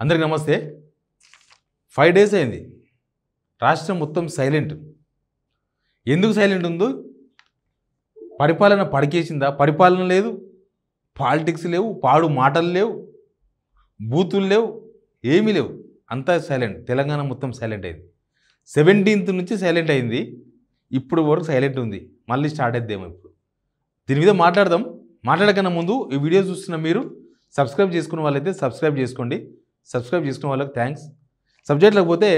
అందరికీ నమస్తే. 5 డేస్ అయింది రాష్ట్రం మొత్తం సైలెంట్. ఎందుకు సైలెంట్ ఉందో? పరిపాలన పడికేసిందా? పరిపాలన లేదు, పాలిటిక్స్ లేవు, పాడు మాటలు లేవు, బూతులు లేవు, ఏమీ లేవు, అంతా సైలెంట్. తెలంగాణ మొత్తం సైలెంట్ అయింది. 17th నుంచి సైలెంట్ అయింది, ఇప్పుడు వరకు సైలెంట్ ఉంది. మళ్ళీ స్టార్ట్ అయిద్దేమో ఇప్పుడు. దీని మీద మాట్లాడదాం. మాట్లాడకన్నా ముందు ఈ వీడియో చూస్తున్న మీరు సబ్స్క్రైబ్ చేసుకున్న వాళ్ళైతే సబ్స్క్రైబ్ చేసుకోండి. సబ్స్క్రైబ్ చేసుకున్న వాళ్ళకి థ్యాంక్స్. సబ్జెక్ట్ లేకపోతే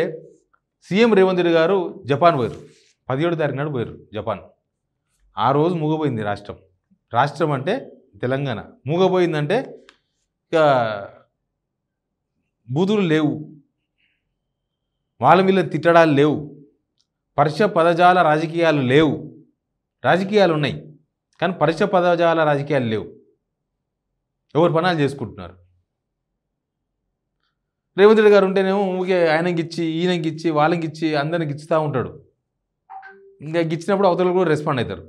సీఎం రేవంత్ రెడ్డి గారు జపాన్ పోయారు. 17వ తారీఖు నాడు పోయారు జపాన్. ఆ రోజు మూగపోయింది రాష్ట్రం. రాష్ట్రం అంటే తెలంగాణ మూగపోయిందంటే ఇక బూతులు లేవు, వాళ్ళ వీళ్ళ తిట్టడాలు లేవు, పరుష పదజాల రాజకీయాలు లేవు. రాజకీయాలు ఉన్నాయి కానీ పరుష పదజాల రాజకీయాలు లేవు. ఎవరు పనాలు చేసుకుంటున్నారు. రేవంత్ రెడ్డి గారు ఉంటేనేమో ఊరికే ఆయనకి ఇచ్చి ఈయనకి ఇచ్చి వాళ్ళకి ఇచ్చి అందరికి ఇచ్చుతూ ఉంటాడు. ఇంకా ఇచ్చినప్పుడు అవతల కూడా రెస్పాండ్ అవుతారు.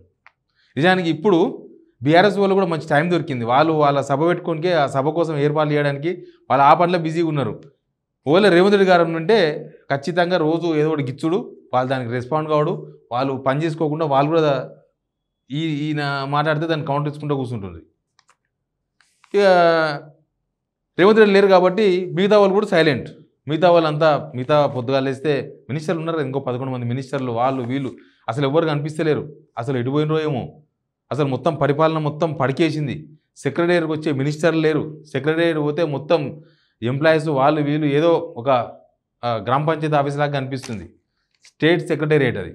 నిజానికి ఇప్పుడు బీఆర్ఎస్ వాళ్ళు కూడా మంచి టైం దొరికింది. వాళ్ళ సభ పెట్టుకోనికే, ఆ సభ కోసం ఏర్పాట్లు చేయడానికి వాళ్ళు ఆ పనిలో బిజీగా ఉన్నారు. ఒకవేళ రేవంత్ రెడ్డి గారు ఉంటే ఖచ్చితంగా రోజు ఏదో ఒకటి గిచ్చుడు, వాళ్ళు దానికి రెస్పాండ్ కావడు, వాళ్ళు పని చేసుకోకుండా వాళ్ళు కూడా ఈయన మాట్లాడితే దాన్ని కౌంటర్ ఇచ్చుకుంటూ కూర్చుంటుంది. ఇక రేవంత్ రెడ్డి లేరు కాబట్టి మిగతా వాళ్ళు కూడా సైలెంట్. మిగతా పొద్దుగా లేస్తే మినిస్టర్లు ఉన్నారు, ఇంకో 11 మంది మినిస్టర్లు, వాళ్ళు వీళ్ళు అసలు ఎవరు కనిపిస్తలేరు. అసలు ఎటు పోయినరో ఏమో. అసలు మొత్తం పరిపాలన మొత్తం పడికేసింది. సెక్రటరీకి వచ్చే మినిస్టర్లు లేరు. సెక్రటరీ పోతే మొత్తం ఎంప్లాయీస్ వాళ్ళు వీళ్ళు ఏదో ఒక గ్రామ పంచాయతీ ఆఫీస్ లాగా కనిపిస్తుంది. స్టేట్ సెక్రటేరియట్ అది.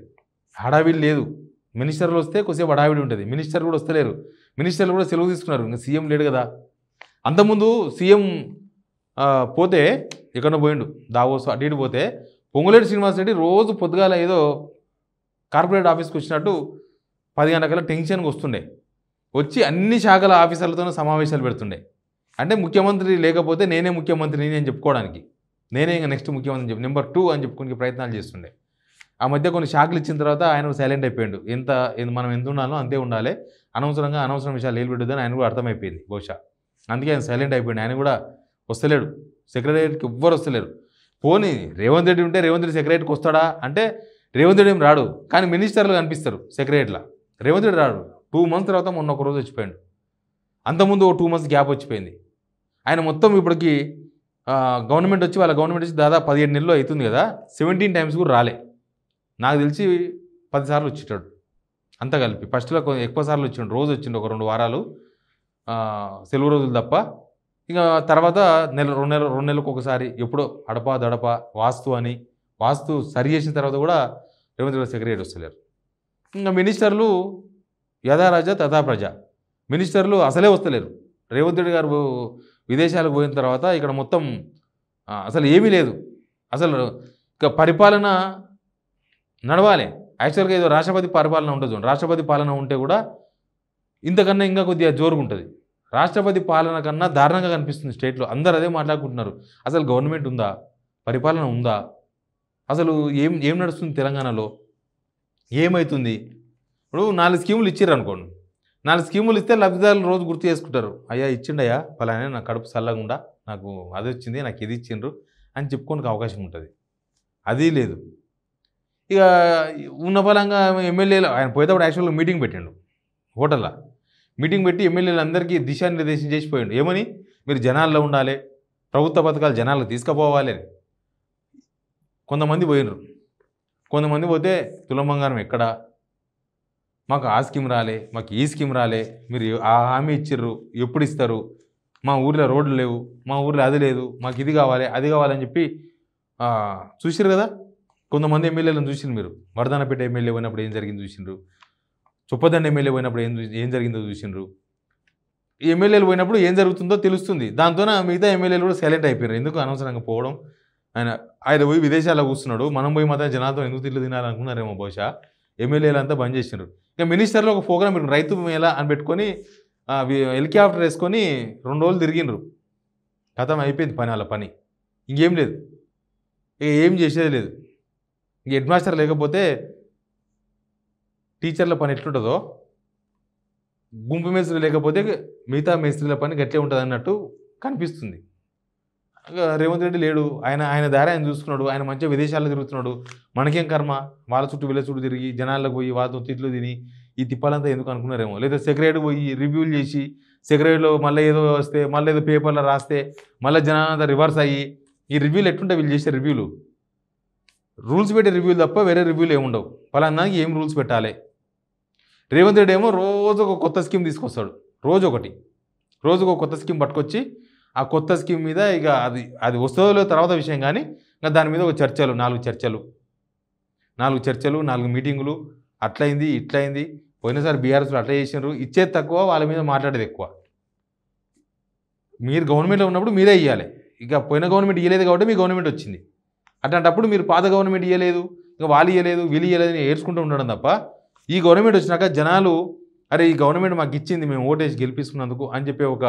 హడావిడి లేదు. మినిస్టర్లు వస్తే కొద్దిసేపు హడావిడి ఉంటుంది. మినిస్టర్లు కూడా వస్తలేరు. మినిస్టర్లు కూడా సెలవు తీసుకున్నారు. ఇంకా సీఎం లేడు కదా. అంతకుముందు సీఎం పోతే ఎక్కడో పోయిండు, దావోస్ అటు ఇటు పోతే పొంగులేటి శ్రీనివాసరెడ్డి రోజు పొద్దుగాల ఏదో కార్పొరేట్ ఆఫీస్కి వచ్చినట్టు 10 గంటల టెన్షన్కి వస్తుండే. వచ్చి అన్ని శాఖల ఆఫీసర్లతోనూ సమావేశాలు పెడుతుండే. అంటే ముఖ్యమంత్రి లేకపోతే నేనే ముఖ్యమంత్రిని అని చెప్పుకోవడానికి, నేనే ఇంకా నెక్స్ట్ ముఖ్యమంత్రి చెప్పి నెంబర్ 2 అని చెప్పుకునే ప్రయత్నాలు చేస్తుండే. ఆ మధ్య కొన్ని శాఖలు ఇచ్చిన తర్వాత ఆయన సైలెంట్ అయిపోయాడు. మనం ఎంత ఉండాలో అంతే ఉండాలి, అనవసరం విషయాలు ఏలుపెట్టదని ఆయన కూడా అర్థమైపోయింది బహుశా. అందుకే ఆయన సైలెంట్ అయిపోయింది. ఆయన కూడా వస్తలేడు. సెక్రటరీకి ఎవ్వరు వస్తలేరు. పోనీ రేవంత్ రెడ్డి ఉంటే రేవంత్ రెడ్డి సెక్రటరీకి వస్తాడా అంటే రేవంత్ రెడ్డి ఏం రాడు, కానీ మినిస్టర్లు కనిపిస్తారు సెక్రటరీలో. రేవంత్ రెడ్డి రాడు. 2 months తర్వాత మొన్న ఒక రోజు వచ్చిపోయాడు. అంతకుముందు 2 months గ్యాప్ వచ్చిపోయింది. ఆయన మొత్తం ఇప్పటికి వాళ్ళ గవర్నమెంట్ వచ్చి దాదాపు 17 నెలలు అవుతుంది కదా. 17 times కూడా రాలే. నాకు తెలిసి 10 సార్లు వచ్చేటాడు అంతా కలిపి. ఫస్ట్లో ఎక్కువ సార్లు వచ్చిండు. రోజు వచ్చిండు, ఒక 2 వారాలు సెలవు రోజులు తప్ప. ఇంకా తర్వాత 2 నెలలకు ఒకసారి ఎప్పుడో అడపా దడప వాస్తు సరి చేసిన తర్వాత కూడా రేవంత్ రెడ్డి సెక్రటరీ వస్తలేరు. ఇంకా మినిస్టర్లు యథారాజా తథా ప్రజ. మినిస్టర్లు అసలే వస్తలేరు. రేవంత్ రెడ్డి గారు విదేశాలకు పోయిన తర్వాత ఇక్కడ మొత్తం అసలు ఏమీ లేదు. అసలు ఇక పరిపాలన నడవాలి. యాక్చువల్గా ఏదో రాష్ట్రపతి పరిపాలన ఉంటుంది. రాష్ట్రపతి పాలన ఉంటే కూడా ఇంతకన్నా ఇంకా కొద్దిగా జోరుగా ఉంటుంది. రాష్ట్రపతి పాలన కన్నా దారుణంగా కనిపిస్తుంది స్టేట్లో. అందరూ అదే మాట్లాడుకుంటున్నారు. అసలు గవర్నమెంట్ ఉందా? పరిపాలన ఉందా? అసలు ఏం నడుస్తుంది తెలంగాణలో? ఏమవుతుంది? ఇప్పుడు 4 స్కీములు ఇచ్చారు అనుకోండి. 4 స్కీములు ఇస్తే లబ్ధిదారులు రోజు గుర్తు చేసుకుంటారు. అయ్యా ఇచ్చిండయ్యా ఫలానే, నా కడుపు చల్లకుండా నాకు అది వచ్చింది, నాకు ఇది ఇచ్చిండ్రు అని చెప్పుకోనికి అవకాశం ఉంటుంది. అది లేదు. ఇక ఉన్న ఫలంగా ఎమ్మెల్యేలు ఆయన పోయేటప్పుడు యాక్చువల్గా మీటింగ్ పెట్టిండు హోటల్లో. మీటింగ్ పెట్టి ఎమ్మెల్యేలు అందరికీ దిశానిర్దేశం చేసిపోయాడు. ఏమని? మీరు జనాల్లో ఉండాలి, ప్రభుత్వ పథకాలు జనాలకు తీసుకుపోవాలి అని. కొంతమంది పోయినరు. కొంతమంది పోతే తులం బంగారం ఎక్కడా, మాకు ఆ స్కీమ్ రాలే, మాకు ఈ స్కీమ్ రాలే, మీరు ఆ హామీ ఇచ్చిర్రు, ఎప్పుడు ఇస్తారు, మా ఊర్లో రోడ్లు లేవు, మా ఊర్లో అది లేదు, మాకు ఇది కావాలి అది కావాలని చెప్పి చూసిరు కదా. కొంతమంది ఎమ్మెల్యేలను చూసిండ్రు మీరు. వర్ధనపేట ఎమ్మెల్యే పోయినప్పుడు ఏం జరిగిందో చూసిండ్రు. చొప్పదండి ఎమ్మెల్యే పోయినప్పుడు ఏం జరిగిందో చూసిండ్రు. ఈ ఎమ్మెల్యేలు పోయినప్పుడు ఏం జరుగుతుందో తెలుస్తుంది. దాంతో మిగతా ఎమ్మెల్యేలు కూడా సైలెంట్ అయిపోయారు. ఎందుకు అనవసరంగా పోవడం? ఆయన పోయి విదేశాల్లో కూర్చున్నాడు, మనం పోయి మాత్రం జనాలతో ఎందుకు తిట్లు తినాలనుకున్నారేమో బహుశా. ఎమ్మెల్యేలు అంతా బంద్ చేసినారు. ఇక మినిస్టర్లో ఒక ప్రోగ్రామ్ పెట్టిన రైతు మేళ అని పెట్టుకొని హెలికాప్టర్ వేసుకొని 2 రోజులు తిరిగినరు. కథం అయిపోయింది పని, వాళ్ళ పని ఇంకేం లేదు. ఇక ఏం చేసేది లేదు. ఇంక హెడ్ మాస్టర్ లేకపోతే టీచర్ల పని ఎట్లుంటుందో, గుంపు మేస్త్రి లేకపోతే మిగతా మేస్త్రీల పని గట్లే ఉంటుంది అన్నట్టు కనిపిస్తుంది. రేవంత్ రెడ్డి లేడు, ఆయన దారి ఆయన చూసుకున్నాడు, ఆయన మంచిగా విదేశాల్లో తిరుగుతున్నాడు, మనకేం కర్మ, వాళ్ళ చుట్టూ వీళ్ళ చుట్టూ తిరిగి జనాలకు పోయి వాళ్ళతో తిట్లు తిని ఈ తిప్పాలంతా ఎందుకు అనుకున్నారేమో. లేదా సెక్రటరీ పోయి రివ్యూలు చేసి సెక్రటరీలో మళ్ళీ ఏదో వస్తే మళ్ళీ ఏదో పేపర్లో రాస్తే మళ్ళీ జనాలంతా రివర్స్ అయ్యి ఈ రివ్యూలు ఎట్టుంటే వీళ్ళు చేసే రివ్యూలు రూల్స్ పెట్టే రివ్యూలు తప్ప వేరే రివ్యూలు ఏముండవు. ఫలానాకి ఏం రూల్స్ పెట్టాలి. రేవంత్ రెడ్డి ఏమో రోజు ఒక కొత్త స్కీమ్ తీసుకొస్తాడు, రోజుకు కొత్త స్కీమ్ పట్టుకొచ్చి ఆ కొత్త స్కీమ్ మీద ఇక అది వస్తుందో తర్వాత విషయం, కానీ ఇంకా దాని మీద ఒక చర్చలు, 4 చర్చలు 4 మీటింగులు, అట్లయింది ఇట్లయింది. పోయినసారి బీఆర్ఎస్లో అట్లా చేసినారు, ఇచ్చేది తక్కువ, వాళ్ళ మీద మాట్లాడేది ఎక్కువ. మీరు గవర్నమెంట్లో ఉన్నప్పుడు మీరే ఇవ్వాలి, ఇక పోయిన గవర్నమెంట్ ఇవ్వలేదు కాబట్టి మీ గవర్నమెంట్ వచ్చింది. అట్లాంటప్పుడు మీరు పాత గవర్నమెంట్ ఇవ్వలేదు, ఇంకా వాళ్ళు ఇవ్వలేదు వీళ్ళు ఇవ్వలేదు అని ఏడ్చుకుంటూ ఉండడం తప్ప, ఈ గవర్నమెంట్ వచ్చినాక జనాలు అరే ఈ గవర్నమెంట్ మాకు ఇచ్చింది, మేము ఓటేసి గెలిపిస్తున్నందుకు అని చెప్పి ఒక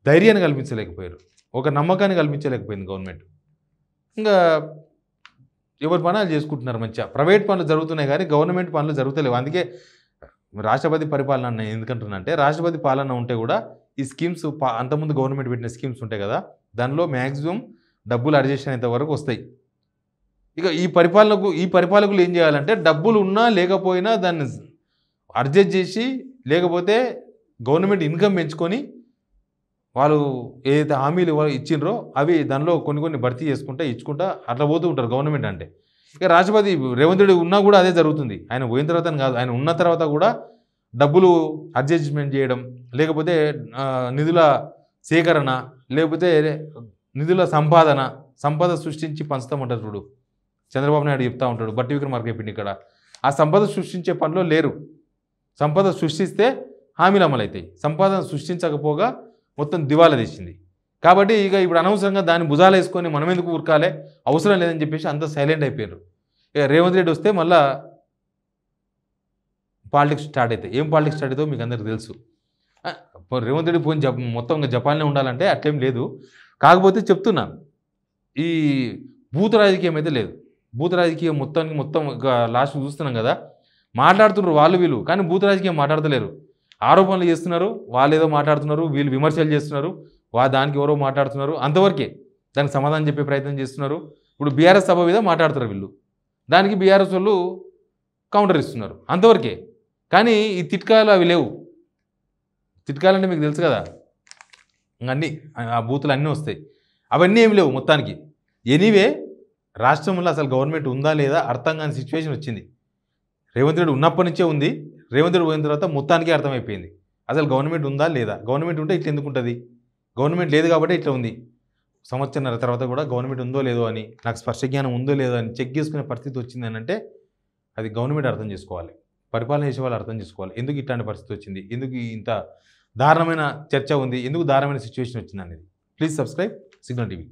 ధైర్యాన్ని కల్పించలేకపోయారు, ఒక నమ్మకాన్ని కల్పించలేకపోయింది గవర్నమెంట్. ఇంకా ఎవరి పనులు చేసుకుంటున్నారు మంచిగా. ప్రైవేట్ పనులు జరుగుతున్నాయి కానీ గవర్నమెంట్ పనులు జరుగుతలేవు. అందుకే రాష్ట్రపతి పరిపాలన ఎందుకంటున్నా అంటే, రాష్ట్రపతి పాలన ఉంటే కూడా ఈ స్కీమ్స్ అంతకుముందు గవర్నమెంట్ పెట్టిన స్కీమ్స్ ఉంటాయి కదా, దానిలో మ్యాక్సిమం డబ్బులు అడ్జస్ట్ అయినంత వరకు వస్తాయి. ఇక ఈ పరిపాలకులు ఏం చేయాలంటే, డబ్బులు ఉన్నా లేకపోయినా దాన్ని అడ్జస్ట్ చేసి, లేకపోతే గవర్నమెంట్ ఇన్కమ్ పెంచుకొని వాళ్ళు ఏదైతే హామీలు ఇచ్చిండ్రో అవి దానిలో కొన్ని భర్తీ చేసుకుంటా ఇచ్చుకుంటా అట్లా పోతూ ఉంటారు గవర్నమెంట్ అంటే. ఇక రాష్ట్రపతి రేవంత్ రెడ్డి ఉన్నా కూడా అదే జరుగుతుంది. ఆయన పోయిన తర్వాత కాదు, ఆయన ఉన్న తర్వాత కూడా డబ్బులు అడ్జస్ట్మెంట్ చేయడం, లేకపోతే నిధుల సేకరణ, లేకపోతే నిధుల సంపద సృష్టించి పంచుతామంటారు చూడు, చంద్రబాబు నాయుడు చెప్తా ఉంటాడు, బట్టి విక్రమార్క చెప్పింది ఇక్కడ. ఆ సంపద సృష్టించే పనిలో లేరు. సంపద సృష్టిస్తే హామీలు అమలవుతాయి, సంపదను సృష్టించకపోగా మొత్తం దివాలా తీసింది. కాబట్టి ఇక ఇప్పుడు అనవసరంగా దాన్ని భుజాలు వేసుకొని మనం ఎందుకు ఊరకాలే, అవసరం లేదని చెప్పేసి అంత సైలెంట్ అయిపోయారు. ఇక రేవంత్ రెడ్డి వస్తే మళ్ళా పాలిటిక్స్ స్టార్ట్ అవుతాయి. ఏం పాలిటిక్స్ స్టార్ట్ అవుతుందో మీకు అందరికీ తెలుసు. రేవంత్ రెడ్డి పోయి మొత్తం జపాన్లో ఉండాలంటే అట్లేం లేదు. కాకపోతే చెప్తున్నా, ఈ బూత్ రాజకీయం అయితే లేదు. బూత్ రాజకీయం మొత్తం లాస్ట్ చూస్తున్నాం కదా, మాట్లాడుతున్నారు వాళ్ళు వీళ్ళు, కానీ బూత్ రాజకీయం మాట్లాడతలేరు. ఆరోపణలు చేస్తున్నారు, వాళ్ళు ఏదో మాట్లాడుతున్నారు, వీళ్ళు విమర్శలు చేస్తున్నారు, దానికి ఎవరో మాట్లాడుతున్నారు, అంతవరకే. దానికి సమాధానం చెప్పే ప్రయత్నం చేస్తున్నారు. ఇప్పుడు బీఆర్ఎస్ సభ మీద మాట్లాడుతారు వీళ్ళు, దానికి బీఆర్ఎస్ వాళ్ళు కౌంటర్ ఇస్తున్నారు, అంతవరకే. కానీ ఈ తిట్కాలు అవి లేవు. తిట్కాలంటే మీకు తెలుసు కదా, అన్నీ ఆ బూతులు అన్నీ వస్తాయి, అవన్నీ ఏమి లేవు మొత్తానికి. ఎనీవే రాష్ట్రంలో అసలు గవర్నమెంట్ ఉందా లేదా అర్థం కాని సిచ్యువేషన్ వచ్చింది. రేవంత్ రెడ్డి ఉన్నప్పటి నుంచే ఉంది, రేవంత్ రెడ్డి పోయిన తర్వాత మొత్తానికి అర్థమైపోయింది అసలు గవర్నమెంట్ ఉందా లేదా. గవర్నమెంట్ ఉంటే ఇట్లా ఎందుకు ఉంటుంది, గవర్నమెంట్ లేదు కాబట్టి ఇట్లా ఉంది. సంవత్సరాల తర్వాత కూడా గవర్నమెంట్ ఉందో లేదో అని, నాకు స్పష్ట జ్ఞానం ఉందో లేదో అని చెక్ చేసుకునే పరిస్థితి వచ్చింది అని అంటే, అది గవర్నమెంట్ అర్థం చేసుకోవాలి, పరిపాలన చేసే వాళ్ళు అర్థం చేసుకోవాలి. ఎందుకు ఇట్లాంటి పరిస్థితి వచ్చింది, ఎందుకు ఇంత దారుణమైన చర్చ ఉంది, ఎందుకు దారుణమైన సిచ్యువేషన్ వచ్చింది అనేది. Please subscribe signal TV.